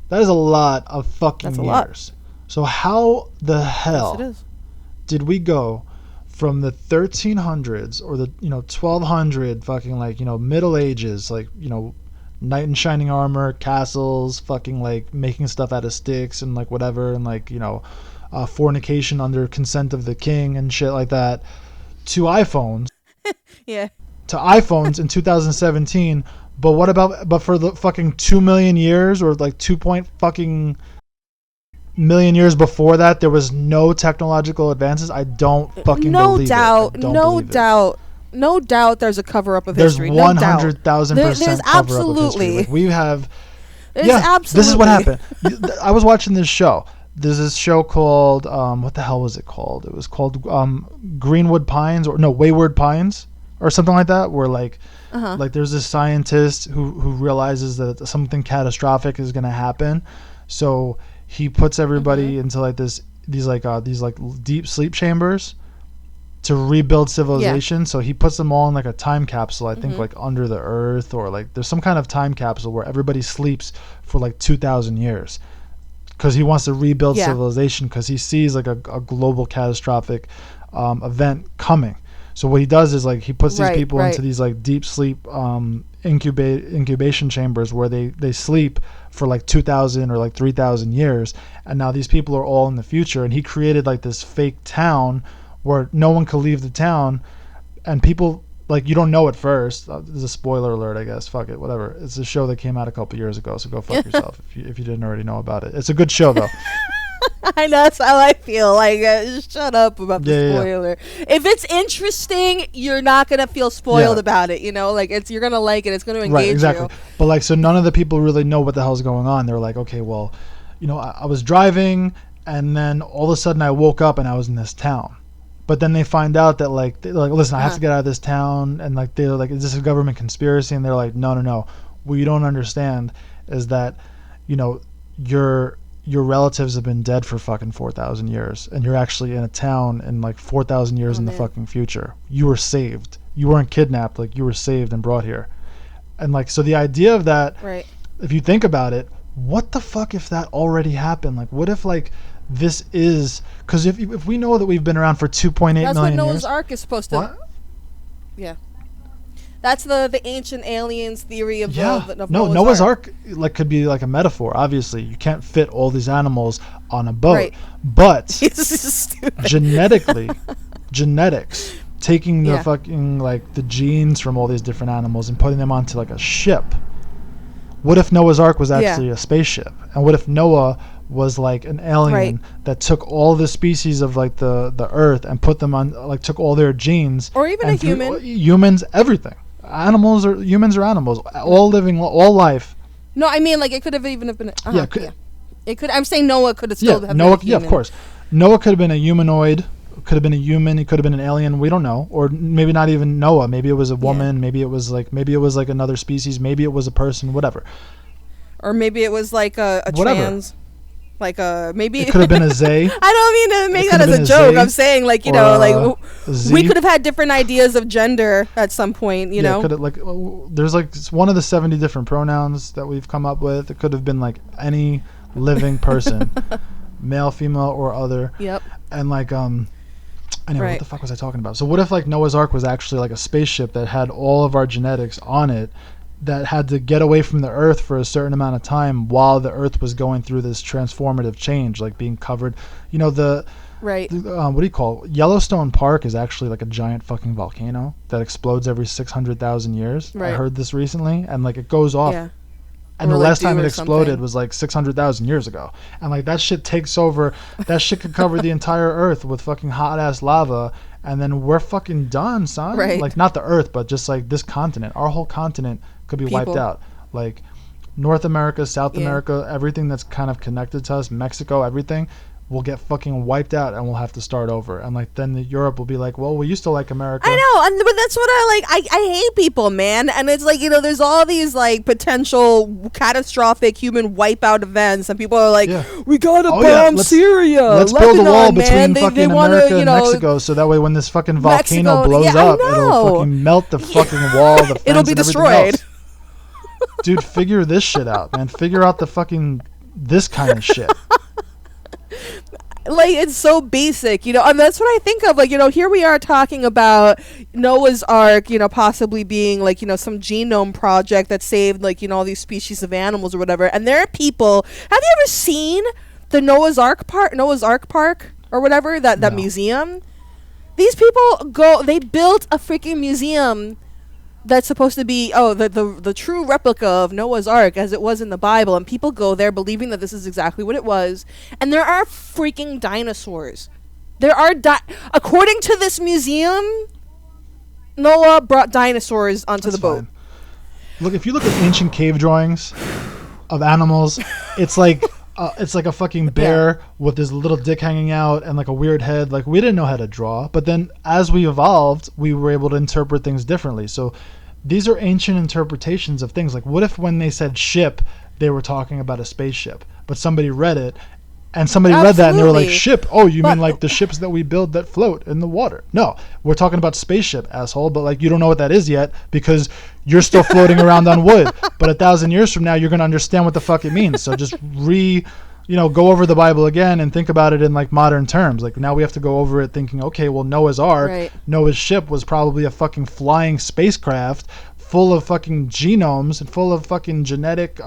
That is a lot of fucking years. So how the hell did we go from the 1300s or the 1200 fucking like Middle Ages, like knight in shining armor, castles, fucking like making stuff out of sticks and like whatever, and like fornication under consent of the king and shit like that, to iPhones. Yeah. To iPhones in 2017. But for the fucking 2 million years or like 2 fucking million years before that, there was no technological advances. I don't fucking believe it. No doubt there's a cover-up of history. There's 100,000% cover-up of history. Like, we have... Absolutely. This is what happened. I was watching this show. There's this show called... what the hell was it called? It was called Greenwood Pines, or no, Wayward Pines, or something like that, where like there's this scientist who realizes that something catastrophic is going to happen. So he puts everybody into like these deep sleep chambers to rebuild civilization. Yeah. So he puts them all in like a time capsule, I think like under the earth, or like there's some kind of time capsule where everybody sleeps for like 2,000 years because he wants to rebuild civilization, because he sees like a global catastrophic event coming. So what he does is like he puts these people right. into these like deep sleep incubation chambers where they sleep for like 2,000 or like 3,000 years, and now these people are all in the future, and he created like this fake town where no one could leave the town, and people, like, you don't know at first. This is a spoiler alert, I guess. Fuck it, whatever. It's a show that came out a couple years ago, so go fuck yourself if you didn't already know about it. It's a good show though. I know, that's how I feel. Like, just shut up about the spoiler. If it's interesting, you're not gonna feel spoiled about it. You know, like you're gonna like it. It's gonna engage you. But like, so none of the people really know what the hell's going on. They're like, okay, well, you know, I was driving, and then all of a sudden I woke up and I was in this town. But then they find out that like, they're like, listen, I have to get out of this town, and like they're like, is this a government conspiracy? And they're like, no. What you don't understand is that, you know, your relatives have been dead for fucking 4,000 years, and you're actually in a town in like 4,000 years in the fucking future. You were saved. You weren't kidnapped. Like, you were saved and brought here. And like, so the idea of that, if you think about it, what the fuck if that already happened? Like, what if like this is, because if we know that we've been around for 2.8 million years. That's what Noah's Ark is supposed to. What? Yeah. That's the ancient aliens theory of Noah's Ark like could be like a metaphor. Obviously, you can't fit all these animals on a boat, but genetics, taking the fucking like the genes from all these different animals and putting them onto like a ship. What if Noah's Ark was actually a spaceship? And what if Noah was like an alien that took all the species of like the Earth and put them on, like took all their genes, or even a human, humans, everything. Humans or animals, all living, all life. No, I mean, like, it could have even have been. It could. I'm saying Noah could have still have Noah. Been a human. Of course. Noah could have been a humanoid. Could have been a human. He could have been an alien. We don't know. Or maybe not even Noah. Maybe it was a woman. Maybe it was like another species. Maybe it was a person. Whatever. Or maybe it was like a trans. Like maybe it could have been a Zay. I don't mean to make that as a joke. I'm saying, like, you know, like we could have had different ideas of gender at some point. You know, could have, like, there's like one of the 70 different pronouns that we've come up with. It could have been like any living person, male, female, or other. Yep. And like anyway, what the fuck was I talking about? So what if like Noah's Ark was actually like a spaceship that had all of our genetics on it, that had to get away from the Earth for a certain amount of time while the Earth was going through this transformative change, like being covered, you know, what do you call it? Yellowstone Park is actually like a giant fucking volcano that explodes every 600,000 years. I heard this recently, and like it goes off, and the last time it exploded was like 600,000 years ago, and like that shit takes over. That shit could cover the entire Earth with fucking hot ass lava, and then we're fucking done, son. Like, not the Earth, but just like this continent, our whole continent could be wiped out. Like North America, South America, everything that's kind of connected to us, Mexico, everything will get fucking wiped out, and we'll have to start over. And like then Europe will be like, well, we used to like America. I know, but that's what I like. I hate people, man. And it's like, you know, there's all these like potential catastrophic human wipeout events, and people are like, we gotta bomb Syria. Let's Lebanon, build a wall between they fucking America and Mexico, so that way when this fucking volcano blows up, it'll fucking melt the fucking wall, the fence, it'll be destroyed. Dude, figure this shit out, man. Figure out the fucking this kind of shit. Like, it's so basic, you know, and that's what I think of. Like, you know, here we are talking about Noah's Ark, you know, possibly being like, you know, some genome project that saved, like, you know, all these species of animals or whatever. And there are people. Have you ever seen the Noah's Ark Park or whatever, that museum? These people they built a freaking museum that's supposed to be the true replica of Noah's Ark as it was in the Bible, and people go there believing that this is exactly what it was. And there are freaking dinosaurs. According to this museum, Noah brought dinosaurs onto the boat. Look, if you look at ancient cave drawings of animals, it's like a fucking bear with his little dick hanging out and like a weird head. Like, we didn't know how to draw, but then as we evolved, we were able to interpret things differently. So these are ancient interpretations of things. Like, what if when they said ship, they were talking about a spaceship, but somebody read it, and somebody read that and they were like, ship? Oh, you mean like the ships that we build that float in the water? No, we're talking about spaceship, asshole. But like, you don't know what that is yet because you're still floating around on wood. But 1,000 years from now, you're going to understand what the fuck it means. So just go over the Bible again and think about it in like modern terms. Like now we have to go over it thinking, okay, well, Noah's Ark, Right. Noah's ship was probably a fucking flying spacecraft full of fucking genomes and full of fucking genetic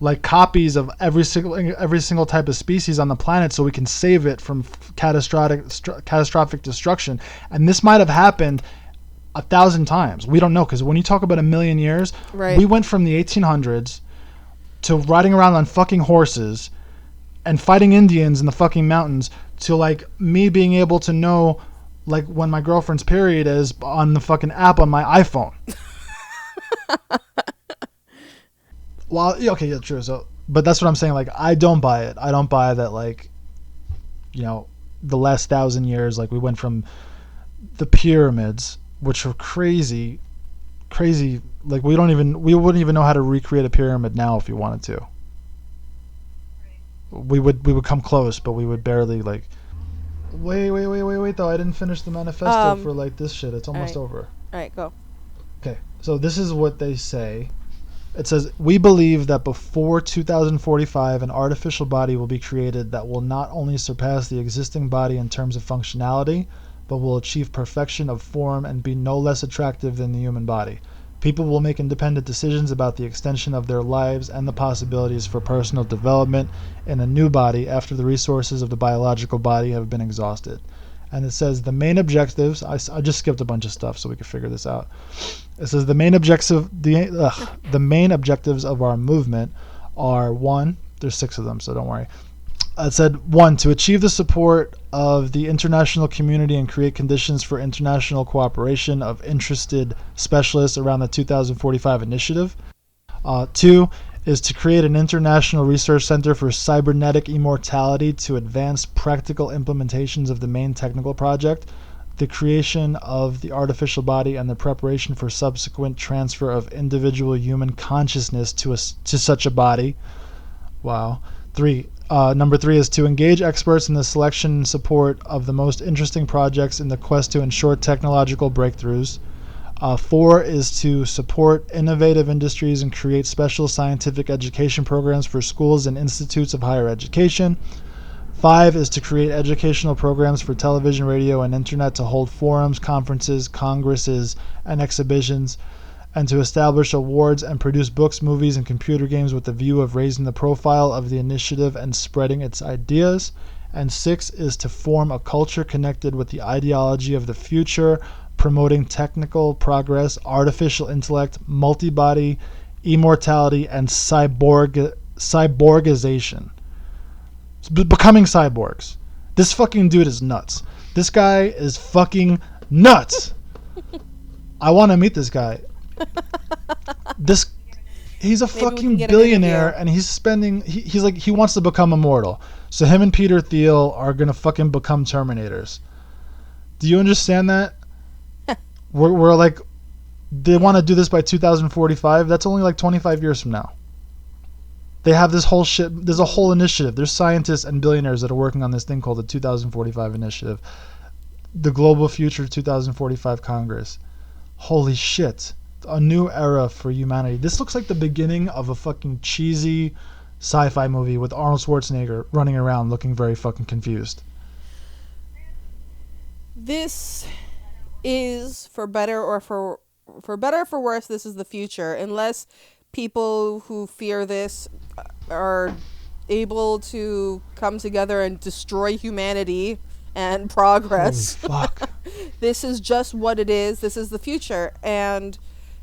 like copies of every single type of species on the planet, so we can save it from catastrophic destruction. And this might have happened 1,000 times. We don't know, because when you talk about 1,000,000 years, Right. we went from the 1800s to riding around on fucking horses and fighting Indians in the fucking mountains to like me being able to know like when my girlfriend's period is on the fucking app on my iPhone. Well, okay, yeah, true. So, but that's what I'm saying. Like, I don't buy it. I don't buy that. Like, the last 1,000 years, like we went from the pyramids, which are crazy. Like we wouldn't even know how to recreate a pyramid now if you wanted to. We would come close, but we would barely like. Wait, though. I didn't finish the manifesto for like this shit. It's almost over. All right, go. Okay, so this is what they say. It says, we believe that before 2045, an artificial body will be created that will not only surpass the existing body in terms of functionality, but will achieve perfection of form and be no less attractive than the human body. People will make independent decisions about the extension of their lives and the possibilities for personal development in a new body after the resources of the biological body have been exhausted. And it says the main objectives, I just skipped a bunch of stuff so we could figure this out. It says the main main objectives of our movement are, one, there's 6 of them, so don't worry. It said, 1, to achieve the support of the international community and create conditions for international cooperation of interested specialists around the 2045 initiative. 2 is to create an international research center for cybernetic immortality to advance practical implementations of the main technical project, the creation of the artificial body, and the preparation for subsequent transfer of individual human consciousness to such a body. Wow. Number 3 is to engage experts in the selection and support of the most interesting projects in the quest to ensure technological breakthroughs. 4 is to support innovative industries and create special scientific education programs for schools and institutes of higher education. 5 is to create educational programs for television, radio, and internet to hold forums, conferences, congresses, and exhibitions, and to establish awards and produce books, movies, and computer games with the view of raising the profile of the initiative and spreading its ideas. And 6 is to form a culture connected with the ideology of the future, promoting technical progress, artificial intellect, multi-body, immortality, and cyborgization. Becoming cyborgs. This fucking dude is nuts. This guy is fucking nuts. I want to meet this guy. He's a fucking billionaire, and he's spending. He's like, he wants to become immortal. So him and Peter Thiel are gonna fucking become Terminators. Do you understand that? We're like, they want to do this by 2045. That's only like 25 years from now. They have this whole shit. There's a whole initiative. There's scientists and billionaires that are working on this thing called the 2045 Initiative, the Global Future 2045 Congress. Holy shit. A new era for humanity. This looks like the beginning of a fucking cheesy sci-fi movie with Arnold Schwarzenegger running around looking very fucking confused. This is, for better or for worse, this is the future. Unless people who fear this are able to come together and destroy humanity and progress. Holy fuck. This is just what it is. This is the future. And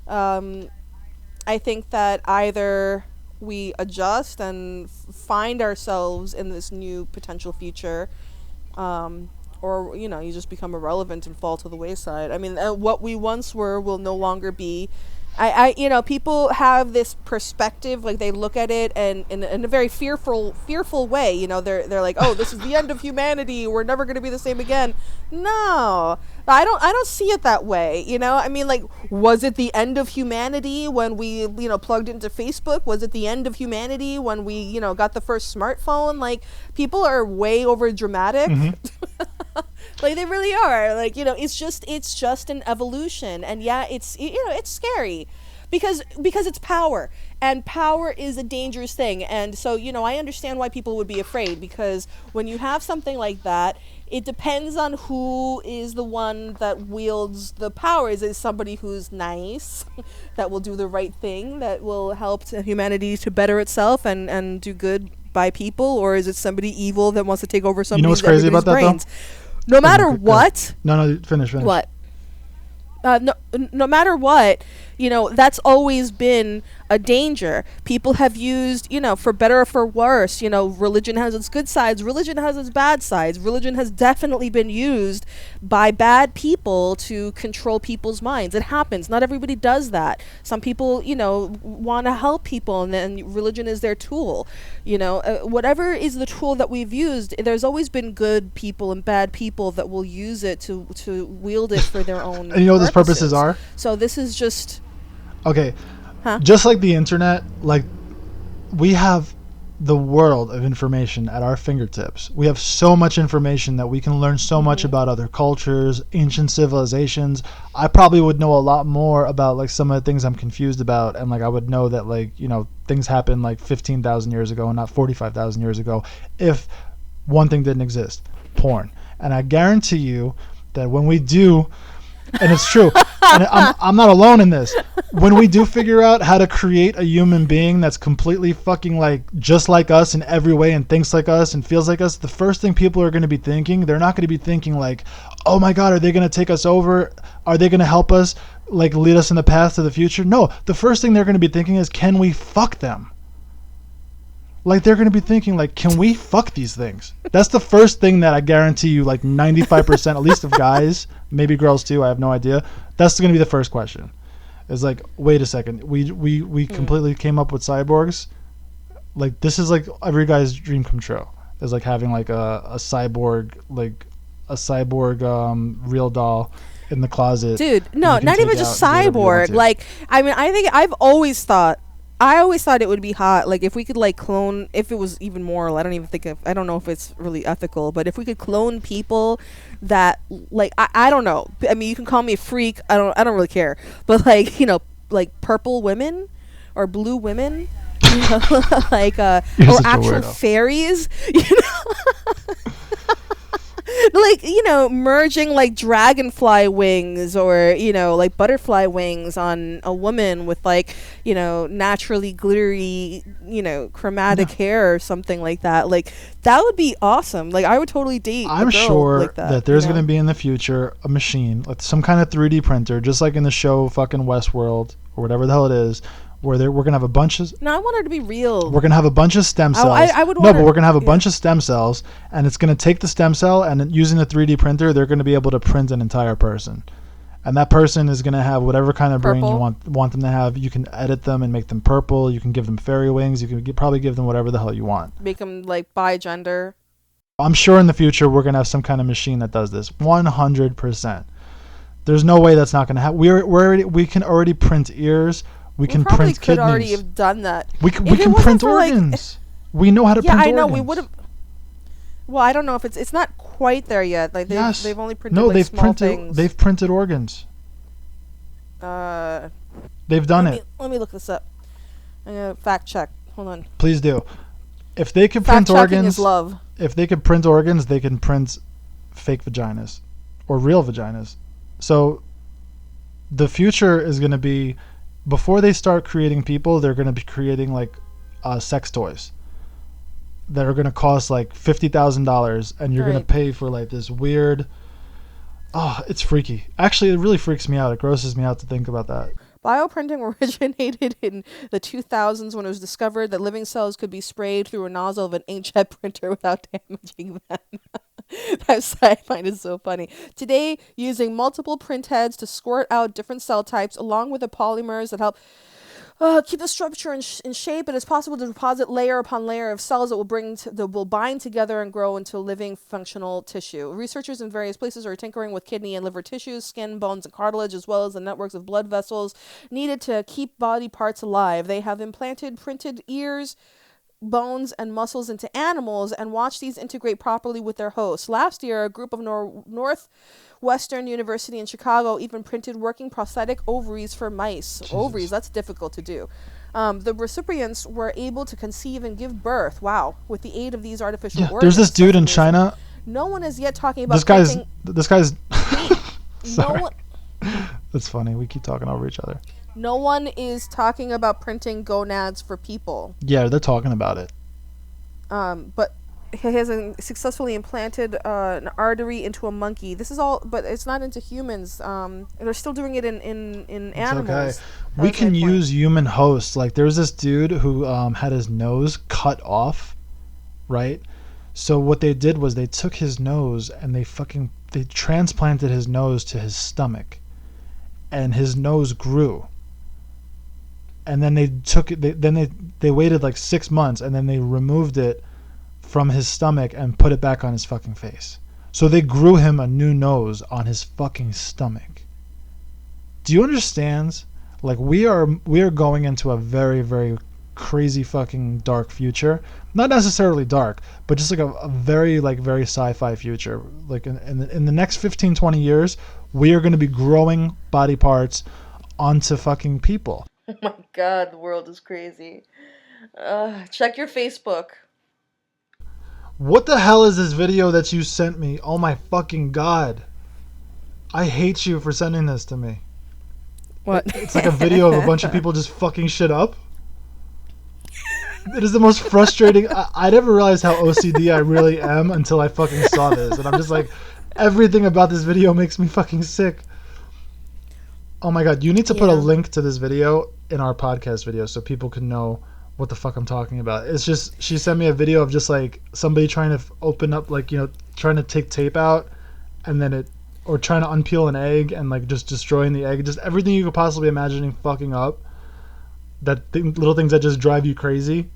I think that either we adjust and find ourselves in this new potential future, or, you just become irrelevant and fall to the wayside. I mean, what we once were will no longer be. People have this perspective, like they look at it and in a very fearful way. They're like, oh, this is the end of humanity. We're never going to be the same again. No, I don't see it that way. I mean, like, was it the end of humanity when we, plugged into Facebook? Was it the end of humanity when we, got the first smartphone? Like, people are way over dramatic. Mm-hmm. Like, they really are. Like, it's just an evolution. And yeah, it's scary. because it's power, and power is a dangerous thing. And so, I understand why people would be afraid, because when you have something like that, it depends on who is the one that wields the power. Is it somebody who's nice, that will do the right thing, that will help humanity to better itself and do good by people, or is it somebody evil that wants to take over somebody's, what's crazy about that, brains? No matter what. No, finish. What? No matter what, that's always been a danger. People have used, for better or for worse, religion has its good sides, religion has its bad sides. Religion has definitely been used by bad people to control people's minds. It happens. Not everybody does that. Some people, want to help people, and then religion is their tool. Whatever is the tool that we've used, there's always been good people and bad people that will use it to wield it for their own and you know what those purposes are? So this is just... Okay. Huh? Just like the internet, like we have the world of information at our fingertips. We have so much information that we can learn so much about other cultures, ancient civilizations. I probably would know a lot more about like some of the things I'm confused about, and like I would know that like, things happened like 15,000 years ago and not 45,000 years ago if one thing didn't exist, porn. And I guarantee you that when we do, and it's true, and I'm not alone in this, when we do figure out how to create a human being that's completely fucking like just like us in every way and thinks like us and feels like us, the first thing people are going to be thinking, they're not going to be thinking like, oh my God, are they going to take us over? Are they going to help us, like lead us in the path to the future? No, the first thing they're going to be thinking is, can we fuck them? Like they're going to be thinking like, can we fuck these things? That's the first thing that I guarantee you, like 95% at least of guys, maybe girls too, I have no idea. That's going to be the first question. It's like, wait a second, we completely came up with cyborgs. Like this is like every guy's dream come true. Is like having like a cyborg, real doll in the closet. Dude, no, not even just cyborg. Like, I mean, I've always thought it would be hot, like if we could like clone, if it was even moral. I don't know if it's really ethical, but if we could clone people that like, I don't know. I mean, you can call me a freak. I don't really care. But like, like purple women or blue women, like or actual fairies, like, merging like dragonfly wings or, like butterfly wings on a woman with like, naturally glittery, chromatic hair or something like that. Like that would be awesome. Like I would totally date. I'm sure like that there's going to be in the future a machine, like some kind of 3D printer, just like in the show fucking Westworld or whatever the hell it is, where we're going to have a bunch of... No, I want her to be real. We're going to have a bunch of stem cells. I would want No, but we're going to have a bunch of stem cells, and it's going to take the stem cell, and using the 3D printer, they're going to be able to print an entire person. And that person is going to have whatever kind of brain you want them to have. You can edit them and make them purple. You can give them fairy wings. You can probably give them whatever the hell you want. Make them like bi-gender. I'm sure in the future we're going to have some kind of machine that does this. 100%. There's no way that's not going to happen. We can already print ears. We can print kidneys. Could already have done that. We can print organs. We know how to print organs. Yeah, I know. We would have. Well, I don't know if it's not quite there yet. Like they've only printed small things. They've printed organs. They've done it. Let me look this up. I'm gonna fact check. Hold on. Please do. If they could print organs, is love. If they could print organs, they can print fake vaginas or real vaginas. So the future is going to be, before they start creating people, they're going to be creating like sex toys that are going to cost like $50,000, and you're going to pay for like this weird... Oh, it's freaky. Actually, it really freaks me out. It grosses me out to think about that. Bioprinting originated in the 2000s when it was discovered that living cells could be sprayed through a nozzle of an inkjet printer without damaging them. I find it so funny. Today, using multiple print heads to squirt out different cell types along with the polymers that help keep the structure in shape, it is possible to deposit layer upon layer of cells that will bind together and grow into living functional tissue. Researchers in various places are tinkering with kidney and liver tissues, skin, bones, and cartilage, as well as the networks of blood vessels needed to keep body parts alive. They have implanted printed ears, bones and muscles into animals and watch these integrate properly with their hosts. Last year, a group of Northwestern University in Chicago even printed working prosthetic ovaries for mice. Jesus. Ovaries, that's difficult to do. The recipients were able to conceive and give birth, with the aid of these artificial organs. There's this dude in China. No one is yet talking about This guy's sorry. no one, That's funny. We keep talking over each other. no one is talking about printing gonads for people. Yeah, they're talking about it. But he has successfully implanted an artery into a monkey. This is all, but it's not into humans. They're still doing it in animals. Okay. We can use human hosts. Like, there's this dude who had his nose cut off, right? So what they did was they took his nose and they transplanted his nose to his stomach, and his nose grew. And then they took it. They waited like 6 months, and then they removed it from his stomach and put it back on his fucking face. So they grew him a new nose on his fucking stomach. Do you understand? Like, we are going into a very, very crazy fucking dark future. Not necessarily dark, but just like a very, like, very sci-fi future. Like in the next 15, 20 years, we are going to be growing body parts onto fucking people. Oh my God, the world is crazy. Check your Facebook. What the hell is this video that you sent me? Oh my fucking God. I hate you for sending this to me. What? It's like a video of a bunch of people just fucking shit up. It is the most frustrating. I never realized how OCD I really am until I fucking saw this. And I'm just like, everything about this video makes me fucking sick. Oh my God. You need to put a link to this video in our podcast video so people can know what the fuck I'm talking about. It's just, she sent me a video of just like somebody trying to open up, like, you know, trying to take tape out and then or trying to unpeel an egg and like just destroying the egg. Just everything you could possibly imagining fucking up. Little things that just drive you crazy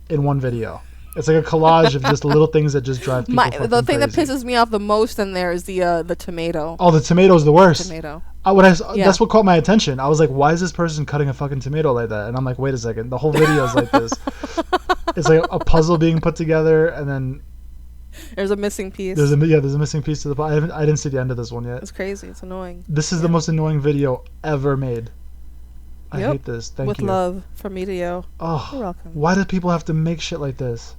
in one video. It's like a collage of just little things that just drive people fucking The thing crazy. that pisses me off the most in there is the tomato. Oh, the tomato's the worst. Tomato. That's what caught my attention. I was like, why is this person cutting a fucking tomato like that? And I'm like, wait a second. The whole video is like this. It's like a puzzle being put together, and then there's a missing piece. There's a missing piece to the puzzle. I didn't see the end of this one yet. It's crazy. It's annoying. This is the most annoying video ever made. I hate this. Thank you. With love from Medio. Oh, you're welcome. Why do people have to make shit like this?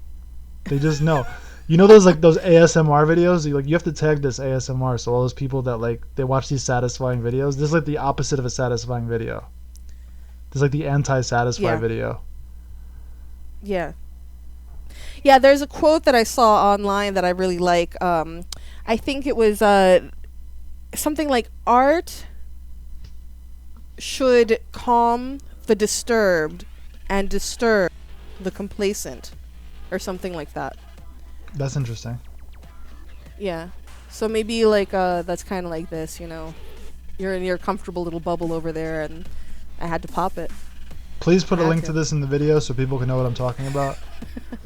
They just know. You know those ASMR videos? You have to tag this ASMR, so all those people that like they watch these satisfying videos. This is like the opposite of a satisfying video. This is like the anti-satisfy video. Yeah. Yeah, there's a quote that I saw online that I really like. I think it was something like, art should calm the disturbed and disturb the complacent, or something like that. That's interesting. Yeah. So maybe like that's kind of like this, you know. You're in your comfortable little bubble over there, and I had to pop it. Please put a link to this in the video so people can know what I'm talking about.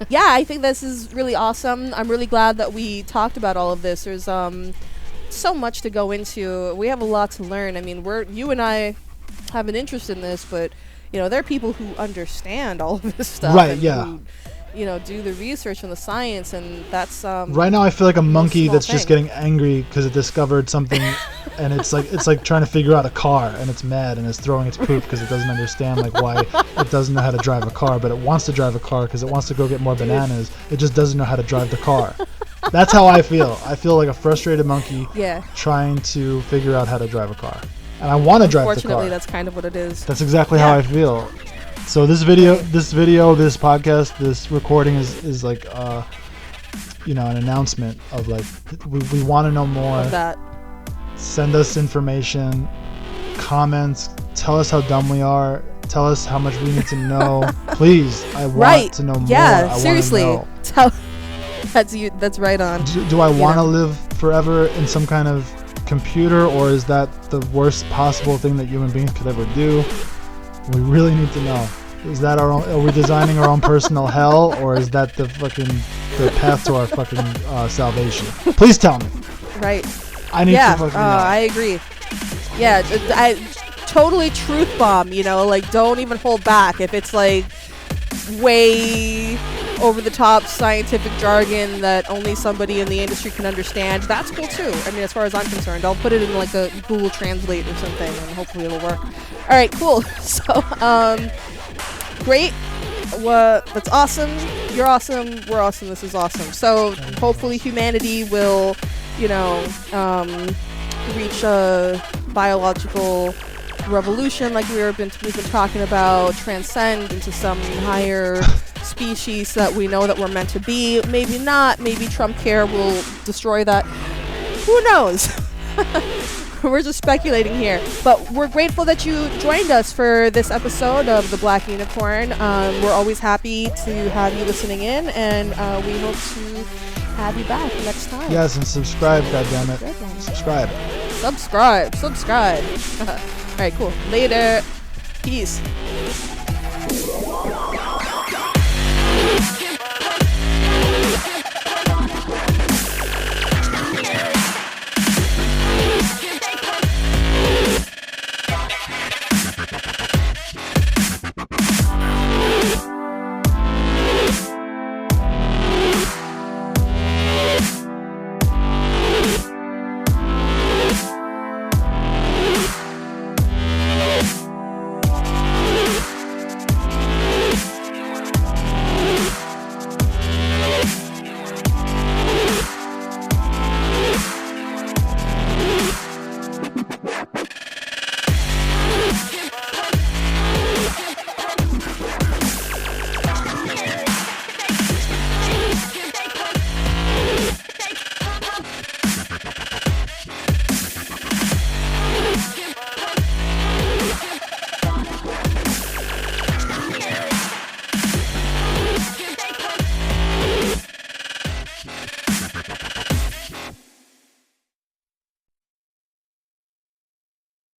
Yeah, I think this is really awesome. I'm really glad that we talked about all of this. There's so much to go into. We have a lot to learn. I mean, you and I have an interest in this, but you know, there are people who understand all of this stuff. Right, and yeah. Who, you know, do the research and the science, and that's right now I feel like a monkey that's just getting angry because it discovered something, and it's like trying to figure out a car, and it's mad and it's throwing its poop because it doesn't understand like why it doesn't know how to drive a car, but it wants to drive a car because it wants to go get more bananas. It just doesn't know how to drive the car. That's how I feel. I feel like a frustrated monkey trying to figure out how to drive a car, and I want to drive the car. Unfortunately, that's kind of what it is. That's exactly how I feel. So this podcast, this recording is like, you know, an announcement of like, we want to know more. Of that. Send us information, comments, tell us how dumb we are, tell us how much we need to know. Please, I want to know more. Yeah, I seriously. That's right on. Do I want to live forever in some kind of computer, or is that the worst possible thing that human beings could ever do? We really need to know. Is that our own? Are we designing our own personal hell, or is that the path to our fucking salvation? Please tell me. Right. I need to fucking know. I agree. Yeah, I totally truth bomb. You know, like don't even hold back. If it's like way over-the-top scientific jargon that only somebody in the industry can understand, that's cool too. I mean, as far as I'm concerned, I'll put it in like a Google Translate or something, and hopefully it'll work. All right, cool. So, great. That's awesome. You're awesome. We're awesome. This is awesome. So hopefully humanity will, reach a biological revolution like we've been talking about, transcend into some higher species that we know that we're meant to be. Maybe not. Maybe Trump care will destroy that. Who knows? We're just speculating here. But we're grateful that you joined us for this episode of The Black Unicorn. We're always happy to have you listening in, and we hope to have you back next time. Yes, and subscribe, goddammit. Subscribe. Subscribe. All right, cool. Later. Peace.